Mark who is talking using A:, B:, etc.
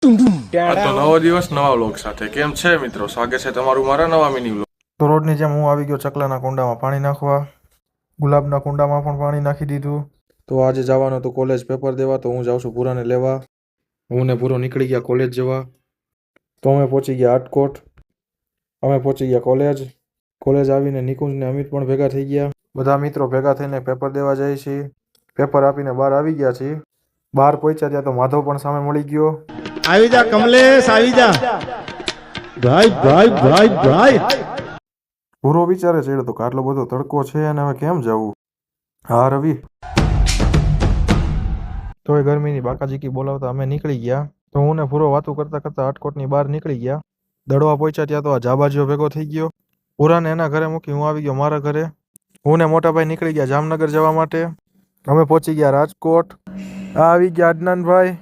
A: આ તો નવો દિવસ નવા વ્લોગ સાથે કેમ છે મિત્રો, સ્વાગત છે તમારું મારા નવા મિની વ્લોગ. તો રોજની જેમ હું આવી ગયો ચકલાના કુંડામાં પાણી નાખવા. ગુલાબના કુંડામાં પણ પાણી નાખી દીધું. તો આજે જવાનું તો કોલેજ પેપર દેવા, તો હું જાઉં છું પૂરાને લેવા. હું ને પૂરો નીકળી ગયા કોલેજ જવા. તો અમે પહોંચી ગયા રાજકોટ. અમે પહોંચી ગયા કોલેજ આવીને નિકુંજ ને અમિત પણ ભેગા થઈ ગયા. બધા મિત્રો ભેગા થઈને પેપર દેવા જાય છે. પેપર આપીને બહાર આવી ગયા છીએ. બહાર પહોંચ્યા ત્યાં તો માધવ પણ સામે મળી ગયો.
B: આવી જા કમલેશ, આવી જા ભાઈ ભાઈ ભાઈ ભાઈ.
A: પૂરો વિચારે છે તો આટલો બધો તડકો છે અને હવે કેમ જવું. હા રવિ. તો એ ગરમીની બાકાજીકી બોલાવતા અમે નીકળી ગયા. તો હું ને પૂરો વાતું કરતા કરતા રાજકોટની બહાર નીકળી ગયા. દડવા પહોંચ્યા ત્યાં તો આ જાબાજીઓ ભેગો થઈ ગયો. પૂરાને એના ઘરે મૂકી હું આવી ગયો મારા ઘરે. હું ને મોટા ભાઈ નીકળી ગયા જામનગર જવા માટે. અમે પહોંચી ગયા રાજકોટ. આ આવી ગયા અદનાનભાઈ.